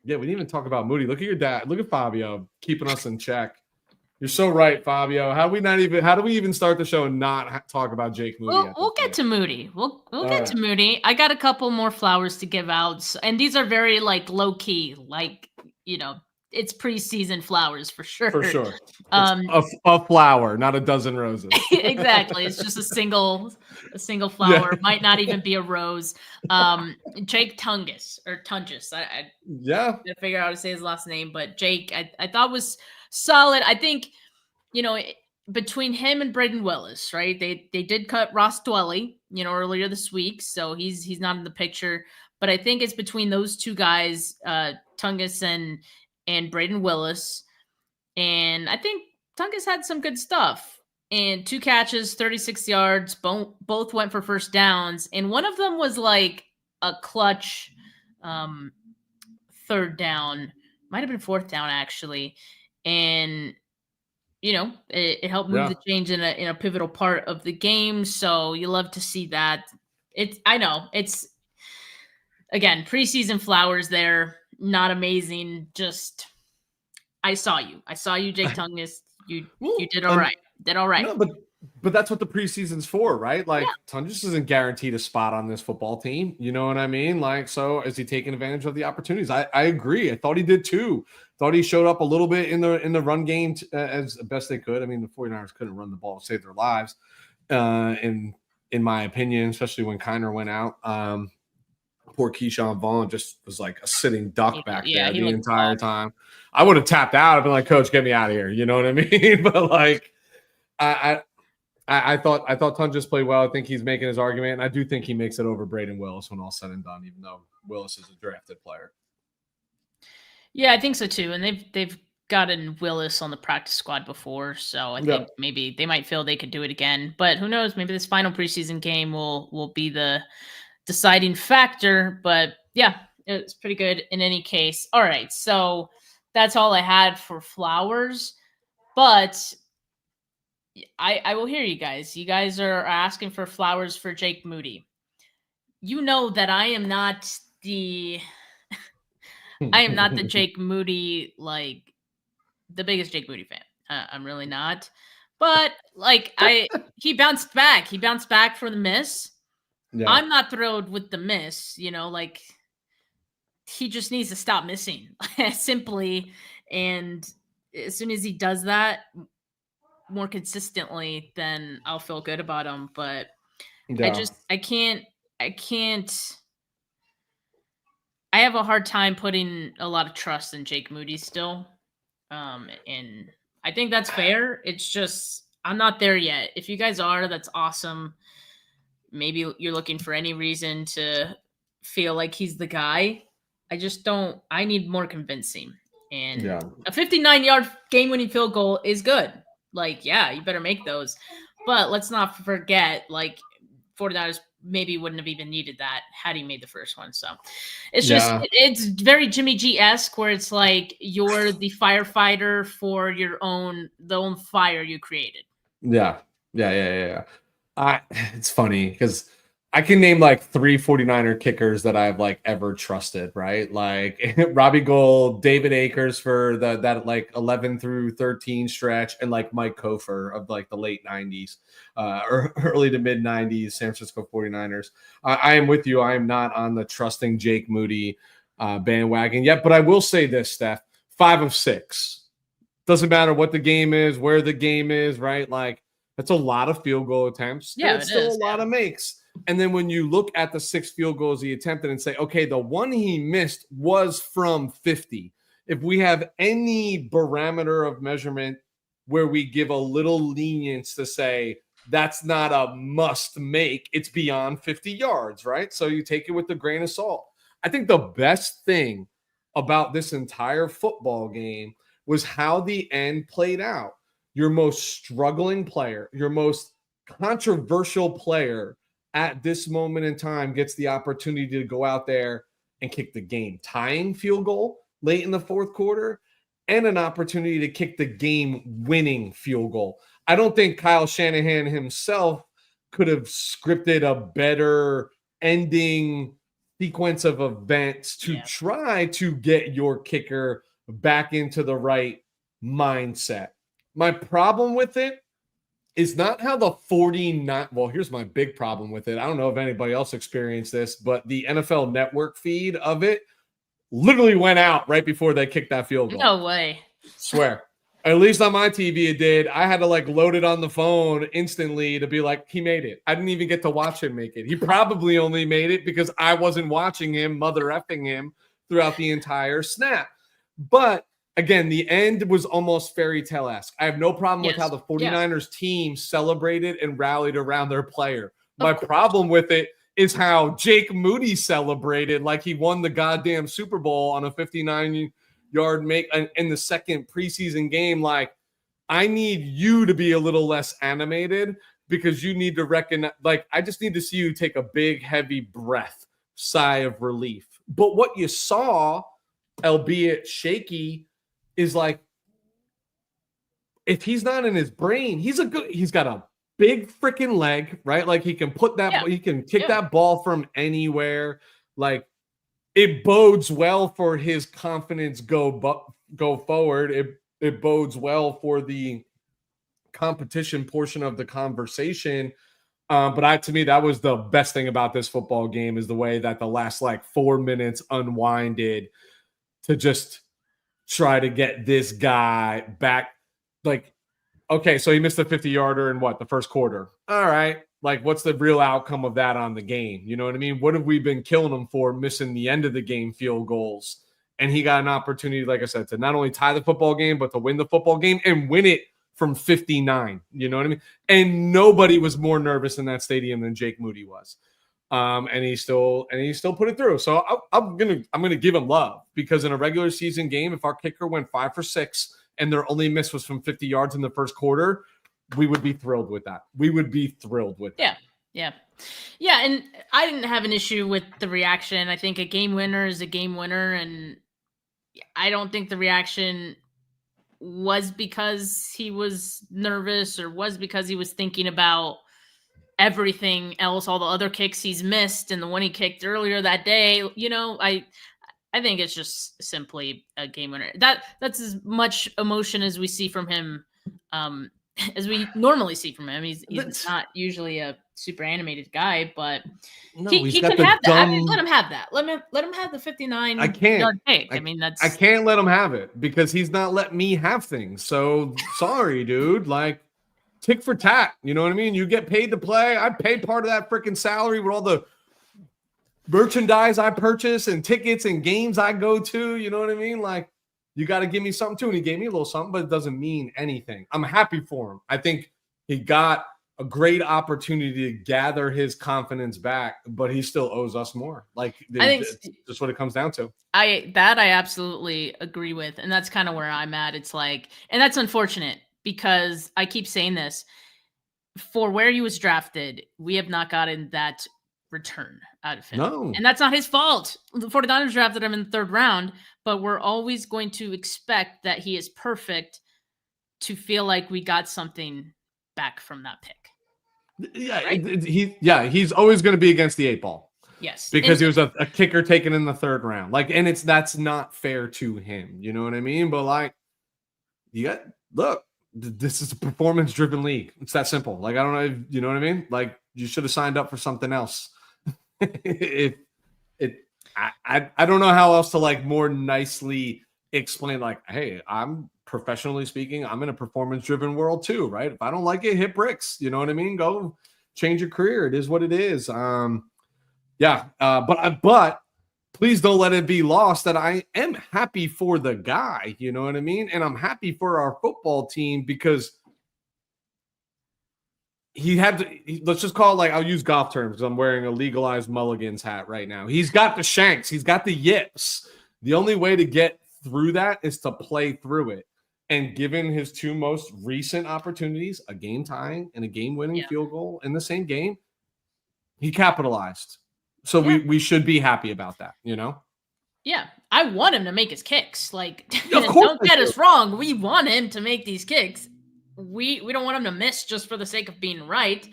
Yeah, we didn't even talk about Moody. Look at your dad. Look at Fabio keeping us in check. You're so right, Fabio. How do we even start the show and not talk about Jake Moody? We'll get to Moody. We'll get to Moody. I got a couple more flowers to give out, and these are very like low key, like it's preseason flowers for sure. For sure, a flower, not a dozen roses. Exactly, it's just a single flower. Might not even be a rose. Jake Tungus. I figure out how to say his last name, but Jake, I thought was solid. I think, between him and Braden Willis, right? They did cut Ross Dwelly, earlier this week, so he's not in the picture. But I think it's between those 2 guys, Tungus and Braden Willis. And I think Tungus had some good stuff. And 2 catches, 36 yards, both went for first downs. And one of them was like a clutch 3rd down. Might have been 4th down, actually. And, it helped move the change in a pivotal part of the game. So you love to see that. I know it's, again, preseason flowers there. Not amazing. Just, I saw you, Jake Tungus. You did all right. No, but that's what the preseason's for, right? Like Tungus isn't guaranteed a spot on this football team. You know what I mean? Like, so is he taking advantage of the opportunities? I agree. I thought he did too. Thought he showed up a little bit in the run game as best they could. I mean, the 49ers couldn't run the ball to save their lives, in my opinion, especially when Kiner went out. Poor Keyshawn Vaughn just was like a sitting duck back there the entire time. I would have tapped out. I've been like, Coach, get me out of here. You know what I mean? But like, I thought Tungus played well. I think he's making his argument, and I do think he makes it over Braden Willis when all's said and done, even though Willis is a drafted player. Yeah, I think so too. And they've gotten Willis on the practice squad before, so I think maybe they might feel they could do it again. But who knows? Maybe this final preseason game will be the deciding factor. But yeah, it's pretty good in any case. All right, so that's all I had for flowers. But I will hear you guys. You guys are asking for flowers for Jake Moody. You know that I am not the Jake Moody, like the biggest Jake Moody fan. I'm really not. But like he bounced back. He bounced back for the miss. Yeah. I'm not thrilled with the miss, like he just needs to stop missing simply. And as soon as he does that more consistently, then I'll feel good about him. But Yeah. I can't. I have a hard time putting a lot of trust in Jake Moody still. And I think that's fair. It's just I'm not there yet. If you guys are, that's awesome. Maybe you're looking for any reason to feel like he's the guy. I just don't. I need more convincing. And Yeah. a 59-yard game-winning field goal is good. Like, yeah, you better make those. But let's not forget, like, 49ers maybe wouldn't have even needed that had he made the first one. So it's just, it's very Jimmy G-esque where it's like you're the firefighter for the own fire you created. Yeah. It's funny because I can name like 3 49er kickers that I've like ever trusted, right? Like Robbie Gould, David Akers for that like 11 through 13 stretch, and like Mike Kofer of like the late 90s, or early to mid 90s San Francisco 49ers. I am with you. I am not on the trusting Jake Moody bandwagon yet, but I will say this, Steph, 5 of 6. Doesn't matter what the game is, where the game is, right? Like that's a lot of field goal attempts. Yeah, it's still a lot of makes. And then when you look at the 6 field goals he attempted and say, okay, the one he missed was from 50. If we have any barometer of measurement where we give a little lenience to say that's not a must make, it's beyond 50 yards, right? So you take it with a grain of salt. I think the best thing about this entire football game was how the end played out. Your most struggling player, your most controversial player at this moment in time gets the opportunity to go out there and kick the game-tying field goal late in the fourth quarter and an opportunity to kick the game-winning field goal. I don't think Kyle Shanahan himself could have scripted a better ending sequence of events to try to get your kicker back into the right mindset. My problem with it is not how the 49. Well, here's my big problem with it. I don't know if anybody else experienced this, but the NFL Network feed of it literally went out right before they kicked that field goal. No way. Swear. At least on my TV, it did. I had to like load it on the phone instantly to be like, he made it. I didn't even get to watch him make it. He probably only made it because I wasn't watching him, mother effing him throughout the entire snap. But again, the end was almost fairy tale-esque. I have no problem with how the 49ers team celebrated and rallied around their player. My problem with it is how Jake Moody celebrated like he won the goddamn Super Bowl on a 59-yard make in the second preseason game. Like, I need you to be a little less animated because you need to recognize, like, I just need to see you take a big, heavy breath, sigh of relief. But what you saw, albeit shaky, is like, if he's not in his brain, he's got a big freaking leg, right? Like he can put that, he can kick that ball from anywhere. Like it bodes well for his confidence go forward. It bodes well for the competition portion of the conversation. But to me, that was the best thing about this football game is the way that the last like 4 minutes unwinded to just try to get this guy back. Like, okay, so he missed a 50-yarder in the first quarter. All right. Like, what's the real outcome of that on the game? You know what I mean? What have we been killing him for missing the end of the game field goals? And he got an opportunity, like I said, to not only tie the football game, but to win the football game and win it from 59. You know what I mean? And nobody was more nervous in that stadium than Jake Moody was. And he still put it through. So I'm gonna give him love because in a regular season game, if our kicker went 5 for 6 and their only miss was from 50 yards in the first quarter, we would be thrilled with that. Yeah. And I didn't have an issue with the reaction. I think a game winner is a game winner, and I don't think the reaction was because he was nervous or was because he was thinking about everything else, all the other kicks he's missed and the one he kicked earlier that day. You know, I think it's just simply a game winner. That's as much emotion as we see from him, as we normally see from him. He's not usually a super animated guy, but he can have that. I mean, let him have that. Let him have the 59 yard kick. I mean, I can't let him have it because he's not letting me have things. So sorry, dude. Like, tick for tat. You know what I mean? You get paid to play. I paid part of that freaking salary with all the merchandise I purchase and tickets and games I go to. You know what I mean? Like, you got to give me something too. And he gave me a little something, but it doesn't mean anything. I'm happy for him. I think he got a great opportunity to gather his confidence back, but he still owes us more. Like, I think that's what it comes down to. I absolutely agree with, and that's kind of where I'm at. It's like, and that's unfortunate because I keep saying this, for where he was drafted, we have not gotten that return out of him. No. And that's not his fault. The 49ers drafted him in the 3rd round, but we're always going to expect that he is perfect to feel like we got something back from that pick. Yeah, right? He's always going to be against the 8 ball. Yes. Because he was a kicker taken in the 3rd round. Like, and that's not fair to him. You know what I mean? But like, look, this is a performance-driven league. It's that simple. Like, I don't know, you know what I mean? Like, you should have signed up for something else. I don't know how else to like more nicely explain. Like, hey, I'm professionally speaking, I'm in a performance-driven world too, right? If I don't like it, hit bricks. You know what I mean? Go change your career. It is what it is. But please don't let it be lost that I am happy for the guy. You know what I mean? And I'm happy for our football team because he had to, let's just call it, like, I'll use golf terms because I'm wearing a legalized Mulligan's hat right now. He's got the shanks. He's got the yips. The only way to get through that is to play through it. And given his 2 most recent opportunities, a game tying and a game winning field goal in the same game, he capitalized. So we should be happy about that, you know? Yeah. I want him to make his kicks. Like, Of course don't get us wrong. We want him to make these kicks. We don't want him to miss just for the sake of being right.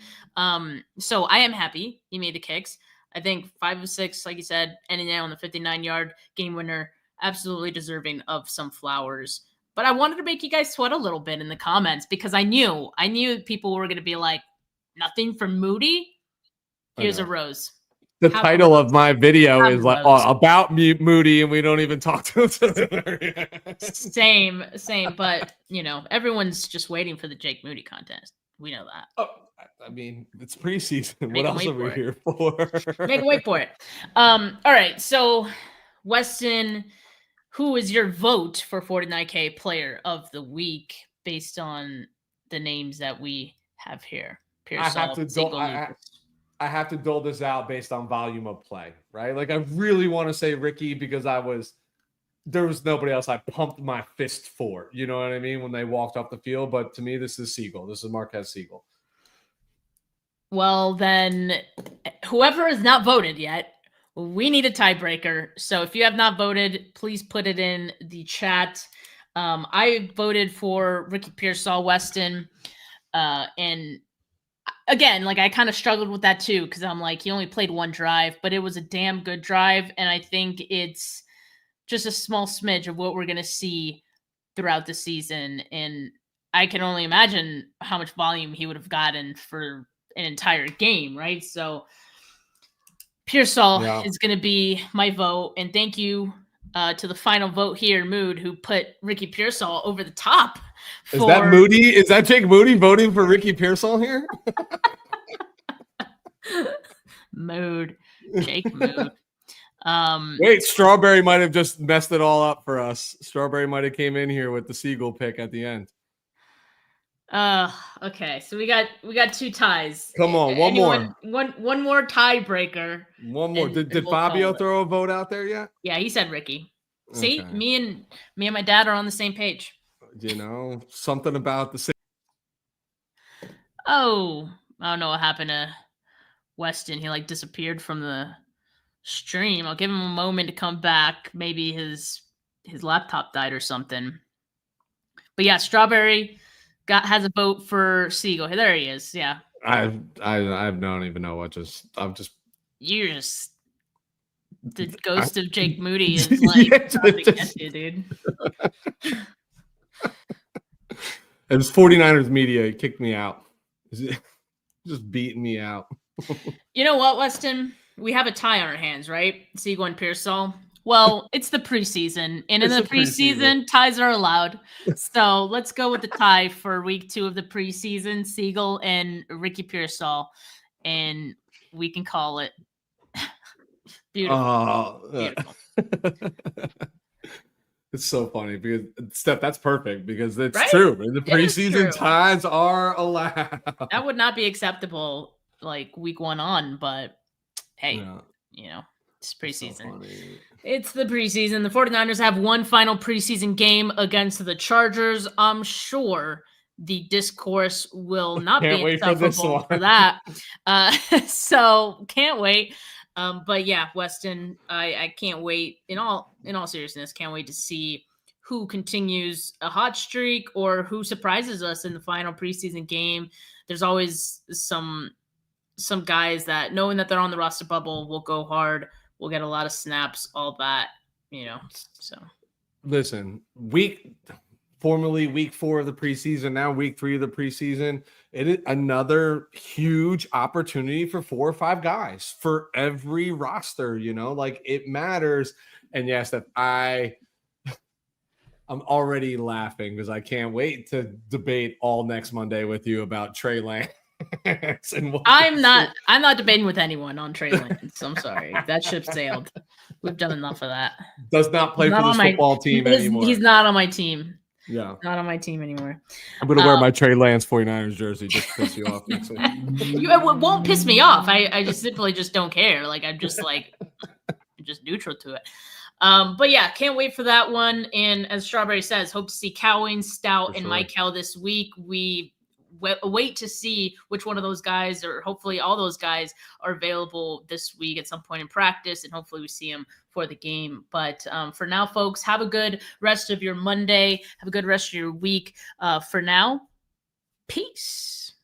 So I am happy he made the kicks. I think 5 of 6, like you said, ending down on the 59-yard game winner, absolutely deserving of some flowers. But I wanted to make you guys sweat a little bit in the comments because I knew people were going to be like, nothing from Moody. Here's a rose. The title of my video is like about Moody, and we don't even talk to him. Same. But everyone's just waiting for the Jake Moody contest. We know that. Oh, I mean, it's preseason. What else are we here for? Make them wait for it. All right. So, Weston, who is your vote for 49K Player of the Week based on the names that we have here? I have to dole this out based on volume of play, right? Like, I really want to say Ricky because there was nobody else I pumped my fist for. You know what I mean? When they walked off the field. But to me, this is Siegel. This is Marquez Siegel. Well, then, whoever has not voted yet, we need a tiebreaker. So if you have not voted, please put it in the chat. I voted for Ricky Pearsall Weston. And again, like, I kind of struggled with that too, because I'm like, he only played 1 drive, but it was a damn good drive. And I think it's just a small smidge of what we're going to see throughout the season. And I can only imagine how much volume he would have gotten for an entire game, right? So Pearsall is going to be my vote. And thank you to the final vote here, Mood, who put Ricky Pearsall over the top. Is that Moody? Is that Jake Moody voting for Ricky Pearsall here? Mood. Jake Mood. Wait, Strawberry might have just messed it all up for us. Strawberry might have came in here with the Siegel pick at the end. Okay, so we got 2 ties. Come on, one more tiebreaker. One more. Did Fabio throw a vote out there yet? Yeah, he said Ricky. See, me and my dad are on the same page. You know, something about the same. Oh, I don't know what happened to Weston. He disappeared from the stream. I'll give him a moment to come back. Maybe his laptop died or something. But yeah, Strawberry has a vote for Siegel. There he is. Yeah. I don't even know what you're just the ghost of Jake Moody is trying to get you, dude. It was 49ers media. He kicked me out. Just beating me out. You know what, Weston? We have a tie on our hands, right? Siegel and Pearsall. Well, it's the preseason, and in the preseason, ties are allowed. So let's go with the tie for week 2 of the preseason, Siegel and Ricky Pearsall, and we can call it beautiful. Beautiful. It's so funny because Steph, that's perfect because it's Right? true. The preseason ties are allowed. That would not be acceptable like week 1 on, but hey, it's preseason. So it's the preseason. The 49ers have one final preseason game against the Chargers. I'm sure the discourse will not be insufferable for that. So can't wait. But yeah, Weston, I can't wait. In all seriousness, can't wait to see who continues a hot streak or who surprises us in the final preseason game. There's always some guys that, knowing that they're on the roster bubble, will go hard. We'll get a lot of snaps, all that, So listen, formerly week 4 of the preseason, now week 3 of the preseason. It is another huge opportunity for 4 or 5 guys for every roster. Like it matters. And yes, that I'm already laughing because I can't wait to debate all next Monday with you about Trey Lance. I'm not debating with anyone on Trey Lance. I'm sorry. That ship sailed. We've done enough of that. Does not play for this football team anymore. He's not on my team. Yeah. Not on my team anymore. I'm going to wear my Trey Lance 49ers jersey just to piss you off next week. It won't piss me off. I just simply don't care. Like, I'm just just neutral to it. But yeah, can't wait for that one. And as Strawberry says, hope to see Cowing, Stout, and Mike Hell this week. We wait to see which one of those guys, or hopefully all those guys, are available this week at some point in practice, and hopefully we see them for the game. But for now, folks, have a good rest of your Monday. Have a good rest of your week. For now, peace.